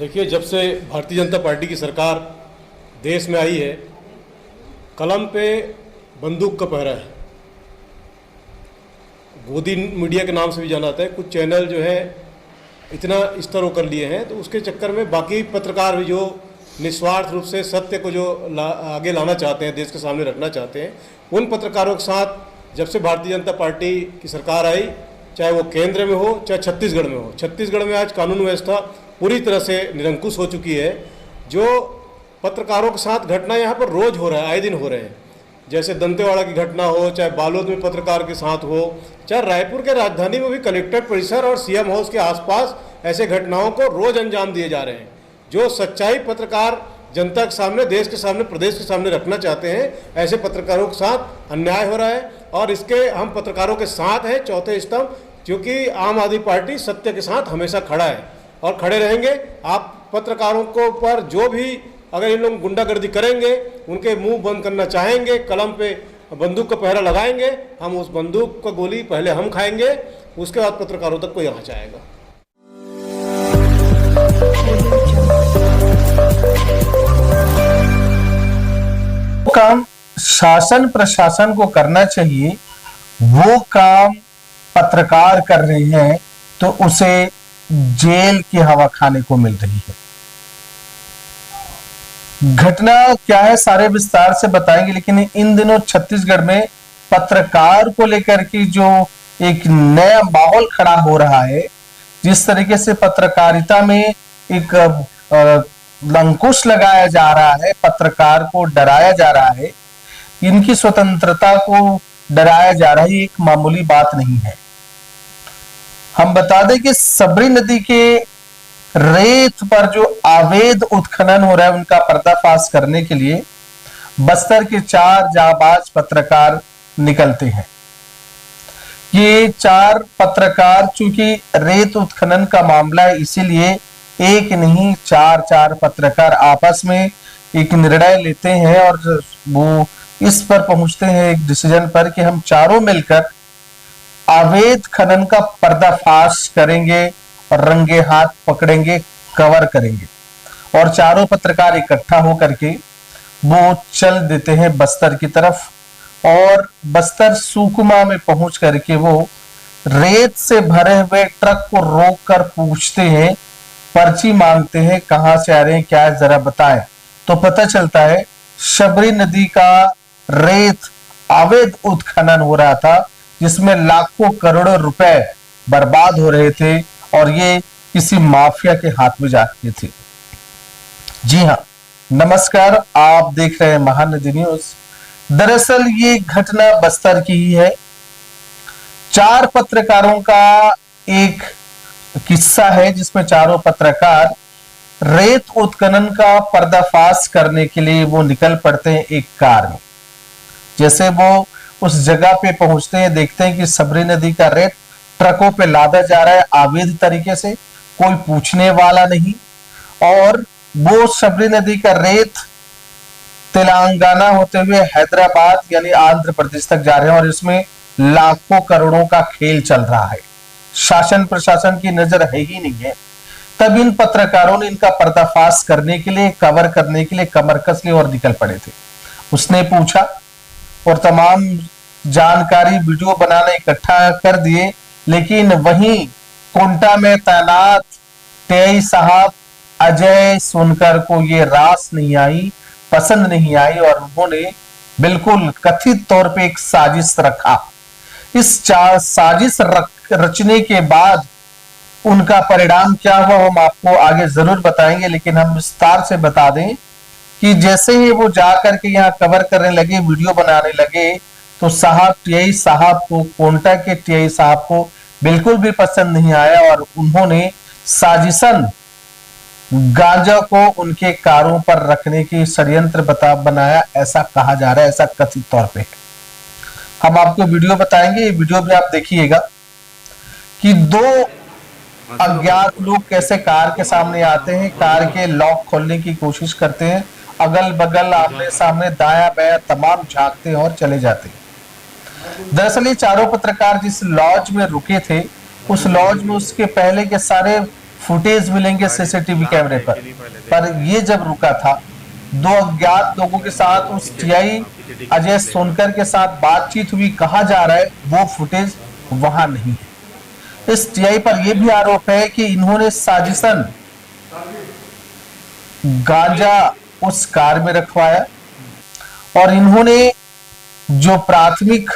देखिए, जब से भारतीय जनता पार्टी की सरकार देश में आई है, कलम पे बंदूक का पहरा है। गोदी मीडिया के नाम से भी जाना जाता है। कुछ चैनल जो है इतना स्तर वो कर लिए हैं, तो उसके चक्कर में बाकी पत्रकार भी जो निस्वार्थ रूप से सत्य को जो आगे लाना चाहते हैं, देश के सामने रखना चाहते हैं, उन पत्रकारों के साथ जब से भारतीय जनता पार्टी की सरकार आई, चाहे वो केंद्र में हो चाहे छत्तीसगढ़ में हो, छत्तीसगढ़ में आज कानून व्यवस्था पूरी तरह से निरंकुश हो चुकी है। जो पत्रकारों के साथ घटना यहाँ पर रोज हो रहा है, आए दिन हो रहे हैं, जैसे दंतेवाड़ा की घटना हो, चाहे बालोद में पत्रकार के साथ हो, चाहे रायपुर के राजधानी में भी कलेक्ट्रेट परिसर और सीएम हाउस के आसपास ऐसे घटनाओं को रोज अंजाम दिए जा रहे हैं। जो सच्चाई पत्रकार जनता के सामने, देश के सामने, प्रदेश के सामने रखना चाहते हैं, ऐसे पत्रकारों के साथ अन्याय हो रहा है और इसके हम पत्रकारों के साथ हैं, चौथे स्तंभ, क्योंकि आम आदमी पार्टी सत्य के साथ हमेशा खड़ा है और खड़े रहेंगे। आप पत्रकारों को पर जो भी अगर इन लोग गुंडागर्दी करेंगे, उनके मुंह बंद करना चाहेंगे, कलम पे बंदूक का पहरा लगाएंगे, हम उस बंदूक का गोली पहले हम खाएंगे, उसके बाद पत्रकारों तक कोई आना चाहेगा। काम शासन प्रशासन को करना चाहिए, वो काम पत्रकार कर रहे हैं तो उसे जेल की हवा खाने को मिल रही है। घटना क्या है सारे विस्तार से बताएंगे, लेकिन इन दिनों छत्तीसगढ़ में पत्रकार को लेकर के जो एक नया माहौल खड़ा हो रहा है, जिस तरीके से पत्रकारिता में एक अंकुश लगाया जा रहा है, पत्रकार को डराया जा रहा है, इनकी स्वतंत्रता को डराया जा रहा है, ये एक मामूली बात नहीं है। हम बता दें कि सबरी नदी के रेत पर जो अवैध उत्खनन हो रहा है, उनका पर्दाफाश करने के लिए बस्तर के 4 जाबाज पत्रकार निकलते हैं। ये 4 पत्रकार, चूंकि रेत उत्खनन का मामला है, इसीलिए एक नहीं 4 पत्रकार आपस में एक निर्णय लेते हैं और वो इस पर पहुंचते हैं एक डिसीजन पर कि हम चारों मिलकर अवैध खनन का पर्दाफाश करेंगे और रंगे हाथ पकड़ेंगे, कवर करेंगे। और चारों पत्रकार इकट्ठा होकर के वो चल देते हैं बस्तर की तरफ और बस्तर सुकमा में पहुंच करके वो रेत से भरे हुए ट्रक को रोककर पूछते हैं, पर्ची मांगते हैं, कहां से आ रहे हैं, क्या है, जरा बताएं। तो पता चलता है शबरी नदी का रेत अवैध उत्खनन हो रहा था, जिसमें लाखों करोड़ों रुपए बर्बाद हो रहे थे और ये किसी माफिया के हाथ में जा रहे थे। जी हां, नमस्कार, आप देख रहे हैं महानदी न्यूज। दरअसल ये घटना बस्तर की ही है। 4 पत्रकारों का एक किस्सा है जिसमें चारों पत्रकार रेत उत्खनन का पर्दाफाश करने के लिए वो निकल पड़ते हैं एक कार में। जैसे वो उस जगह पे पहुंचते हैं, देखते हैं कि सबरी नदी का रेत ट्रकों पे लादा जा रहा है अवैध तरीके से, कोई पूछने वाला नहीं। और वो सबरी नदी का रेत तेलंगाना होते हुए हैदराबाद यानी आंध्र प्रदेश तक जा रहे हैं और इसमें लाखों करोड़ों का खेल चल रहा है। शासन प्रशासन की नजर है ही नहीं है। तब इन पत्रकारों ने इनका पर्दाफाश करने के लिए, कवर करने के लिए कमर कस लिए और निकल पड़े थे। उसने पूछा और तमाम जानकारी वीडियो बनाने इकट्ठा कर दिए, लेकिन वहीं कोंटा में तैनात टीआई साहब अजय सोनकर को ये रास नहीं आई, पसंद नहीं आई और उन्होंने बिल्कुल कथित तौर पे एक साजिश रखा। इस साजिश रचने के बाद उनका परिणाम क्या हुआ हम आपको आगे जरूर बताएंगे, लेकिन हम विस्तार से बता दें कि जैसे ही वो जाकर के यहाँ कवर करने लगे, वीडियो बनाने लगे, तो साहब टीआई साहब को, कोंटा के टीआई साहब को बिल्कुल भी पसंद नहीं आया और उन्होंने साजिशन गांजा को उनके कारों पर रखने की षड्यंत्र बनाया, ऐसा कहा जा रहा है, ऐसा कथित तौर पे। हम आपको वीडियो बताएंगे, ये वीडियो भी आप देखिएगा कि 2 अज्ञात लोग कैसे कार के सामने आते हैं, कार के लॉक खोलने की कोशिश करते हैं, अगल बगल आमने सामने दाया बाया तमाम झांकते हैं और चले जाते हैं। दरअसल ये चारों पत्रकार जिस लॉज में रुके थे, उस लॉज में उसके पहले के सारे फुटेज मिलेंगे सीसीटीवी कैमरे पर ये जब रुका था, दो अज्ञात लोगों के साथ उस टीआई अजय सोनकर के साथ बातचीत हुई, कहा जा रहा है वो फुटेज वहां नहीं है। इस टीआई पर यह भी आरोप है कि इन्होंने साजिशन गांजा उस कार में रखवाया और इन्होंने जो प्राथमिक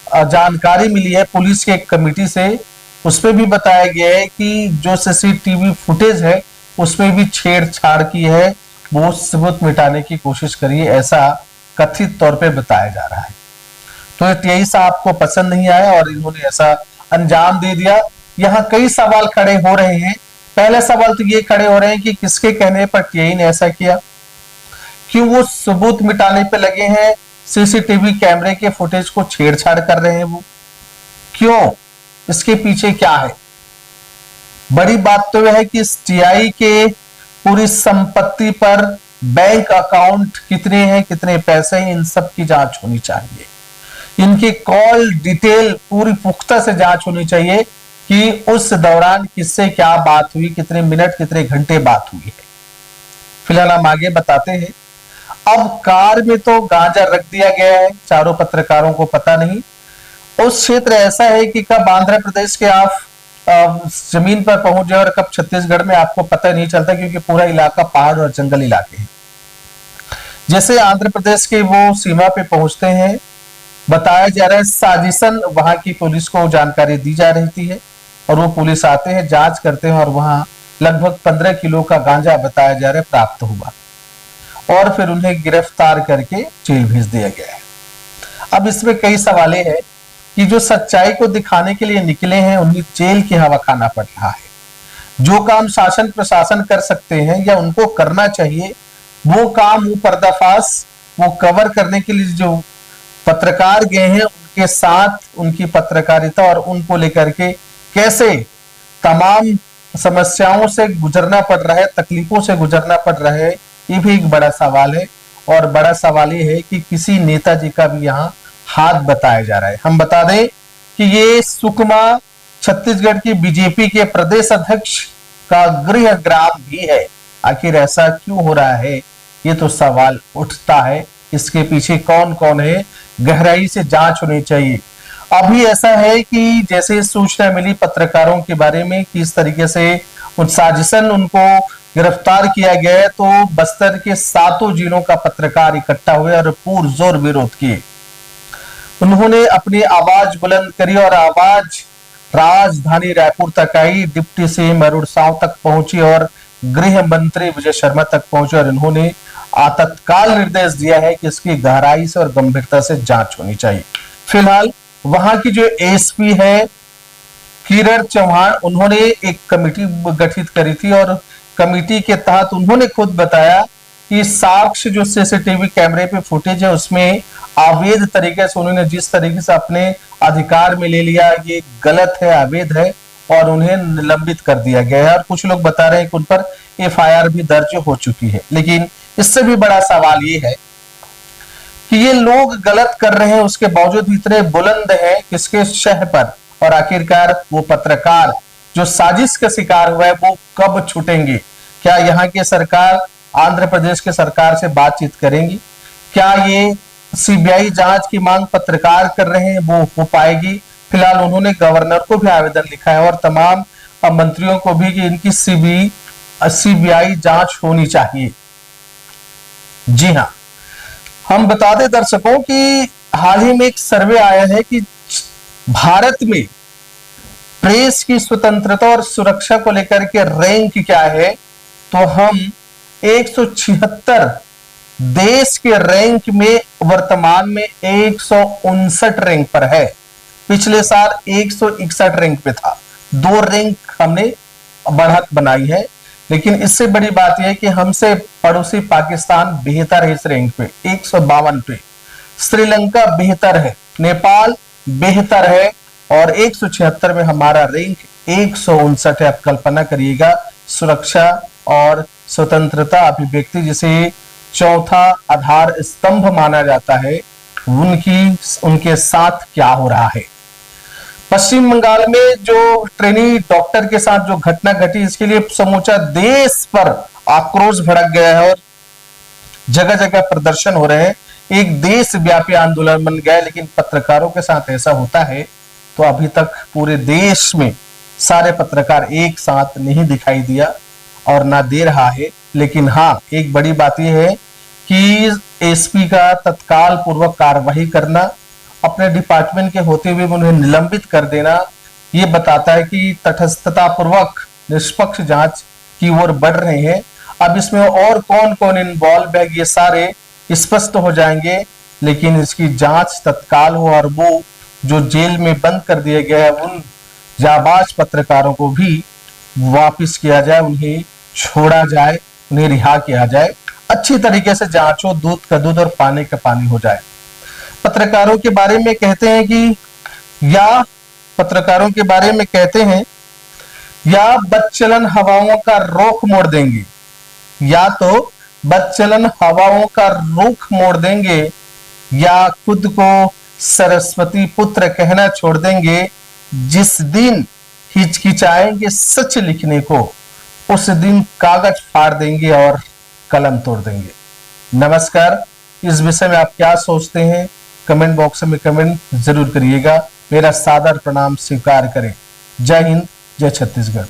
जानकारी मिली है पुलिस के एक कमेटी से, उसमें भी बताया गया है कि जो सीसीटीवी फुटेज है उसमें भी छेड़छाड़ की है, वो सबूत मिटाने की कोशिश करी है, ऐसा कथित तौर पे बताया जा रहा है। तो टीआई साहब को पसंद नहीं आया और इन्होंने ऐसा अंजाम दे दिया। यहाँ कई सवाल खड़े हो रहे हैं। पहले सवाल तो ये खड़े हो रहे हैं कि किसके कहने पर टीआई ने ऐसा किया, क्यों वो सबूत मिटाने पे लगे हैं, सीसीटीवी कैमरे के फुटेज को छेड़छाड़ कर रहे हैं, वो क्यों, इसके पीछे क्या है। बड़ी बात तो यह है कि इस टीआई के पूरी संपत्ति पर बैंक अकाउंट कितने हैं, कितने पैसे हैं, इन सब की जांच होनी चाहिए। इनकी कॉल डिटेल पूरी पुख्ता से जांच होनी चाहिए कि उस दौरान किससे क्या बात हुई, कितने मिनट कितने घंटे बात हुई है। फिलहाल हम आगे बताते हैं। अब कार में तो गांजा रख दिया गया है, चारों पत्रकारों को पता नहीं। उस क्षेत्र ऐसा है कि कब आंध्र प्रदेश के आप जमीन पर पहुंच जाए और कब छत्तीसगढ़ में आपको पता नहीं चलता, क्योंकि पूरा इलाका पहाड़ और जंगल इलाके हैं। जैसे आंध्र प्रदेश के वो सीमा पे पहुंचते हैं, बताया जा रहा है साजिशन वहां की पुलिस को जानकारी दी जा रही है और वो पुलिस आते हैं, जांच करते हैं और वहां लगभग 15 किलो का गांजा बताया जा रहा है प्राप्त हुआ और फिर उन्हें गिरफ्तार करके जेल भेज दिया गया है। अब इसमें कई सवाल हैं कि जो सच्चाई को दिखाने के लिए निकले हैं उन्हें जेल की हवा खाना पड़ रहा है। जो काम शासन प्रशासन कर सकते हैं या उनको करना चाहिए, वो काम, वो पर्दाफाश, वो कवर करने के लिए जो पत्रकार गए हैं उनके साथ उनकी पत्रकारिता और उनको लेकर के कैसे तमाम समस्याओं से गुजरना पड़ रहा है, तकलीफों से गुजरना पड़ रहा है, ये भी एक बड़ा सवाल है। और बड़ा सवाल ये है कि किसी नेताजी का भी यहाँ हाथ बताया जा रहा है। हम बता दें कि ये सुकमा छत्तीसगढ़ की बीजेपी के प्रदेश अध्यक्ष का गृह ग्राम भी है। आखिर ऐसा क्यों हो रहा है, ये तो सवाल उठता है। इसके पीछे कौन कौन है, गहराई से जांच होनी चाहिए। अभी ऐसा है कि जैसे सूचना मिली पत्रकारों के बारे में कि इस तरीके से उन साजिशन उनको गिरफ्तार किया गया है, तो बस्तर के 7 जिलों का पत्रकार इकट्ठा हुए और पुरजोर विरोध किए। उन्होंने अपनी आवाज बुलंद करी और आवाज राजधानी रायपुर तक आई, डिप्टी सीएम अरुण साव तक पहुंची और गृह मंत्री विजय शर्मा तक पहुंचे और इन्होंने तत्काल निर्देश दिया है कि इसकी गहराई से और गंभीरता से जांच होनी चाहिए। फिलहाल वहां की जो एसपी है किरण चौहान, उन्होंने एक कमेटी गठित करी थी और कमेटी के तहत उन्होंने खुद बताया कि साक्ष्य जो सीसीटीवी कैमरे पे फुटेज है उसमें अवैध तरीके से उन्होंने जिस तरीके से अपने अधिकार में ले लिया, ये गलत है, अवैध है और उन्हें निलंबित कर दिया गया है। और कुछ लोग बता रहे हैं कि उन पर एफआईआर भी दर्ज हो चुकी है। लेकिन इससे भी बड़ा सवाल ये है कि ये लोग गलत कर रहे हैं, उसके बावजूद इतने बुलंद है किसके शह पर, और आखिरकार वो पत्रकार जो साजिश का शिकार हुआ है वो कब छूटेंगे? क्या यहाँ की सरकार आंध्र प्रदेश के सरकार से बातचीत करेंगी? क्या ये सीबीआई जांच की मांग पत्रकार कर रहे हैं वो हो पाएगी? फिलहाल उन्होंने गवर्नर को भी आवेदन लिखा है और तमाम मंत्रियों को भी कि इनकी सीबीआई जांच होनी चाहिए। जी हाँ, हम बता दें दर्शकों कि हाल ही में एक सर्वे आया है कि भारत में प्रेस की स्वतंत्रता और सुरक्षा को लेकर के रैंक क्या है, तो हम 176 देश के रैंक में वर्तमान में 159 रैंक पर है। पिछले साल 161 रैंक पे था, 2 रैंक हमने बढ़त बनाई है। लेकिन इससे बड़ी बात यह है कि हमसे पड़ोसी पाकिस्तान बेहतर है इस रैंक पे, 152 पे। श्रीलंका बेहतर है, नेपाल बेहतर है और 176 में हमारा रैंक 159 है। आप कल्पना करिएगा, सुरक्षा और स्वतंत्रता अभिव्यक्ति जिसे चौथा आधार स्तंभ माना जाता है, उनके साथ क्या हो रहा है। पश्चिम बंगाल में जो ट्रेनी डॉक्टर के साथ जो घटना घटी, इसके लिए समूचा देश पर आक्रोश भड़क गया है और जगह जगह प्रदर्शन हो रहे हैं। एक देशव्यापी आंदोलन बन गया है। लेकिन पत्रकारों के साथ ऐसा होता है तो अभी तक पूरे देश में सारे पत्रकार एक साथ नहीं दिखाई दिया और ना दे रहा है। लेकिन हाँ, एक बड़ी बात यह है कि एसपी का तत्काल पूर्वक कार्रवाई करना, अपने डिपार्टमेंट के होते हुए उन्हें निलंबित कर देना, ये बताता है कि तटस्थता पूर्वक निष्पक्ष जांच की ओर बढ़ रहे हैं। अब इसमें और कौन कौन इन्वॉल्व है ये सारे स्पष्ट हो जाएंगे, लेकिन इसकी जांच तत्काल हो और वो जो जेल में बंद कर दिए गए हैं उन जाबाज पत्रकारों को भी वापस किया जाए, उन्हें छोड़ा जाए, उन्हें रिहा किया जाए। अच्छी तरीके से जांच हो, दूध का दूध और पानी का पानी हो जाए। पत्रकारों के बारे में कहते हैं कि पत्रकारों के बारे में कहते हैं या बदचलन हवाओं का रुख मोड़ देंगे, या तो बदचलन हवाओं का रुख मोड़ देंगे या खुद को सरस्वती पुत्र कहना छोड़ देंगे। जिस दिन हिचकिचाएंगे सच लिखने को, उस दिन कागज फाड़ देंगे और कलम तोड़ देंगे। नमस्कार। इस विषय में आप क्या सोचते हैं? कमेंट बॉक्स में कमेंट जरूर करिएगा। मेरा सादर प्रणाम स्वीकार करें। जय हिंद, जय छत्तीसगढ़।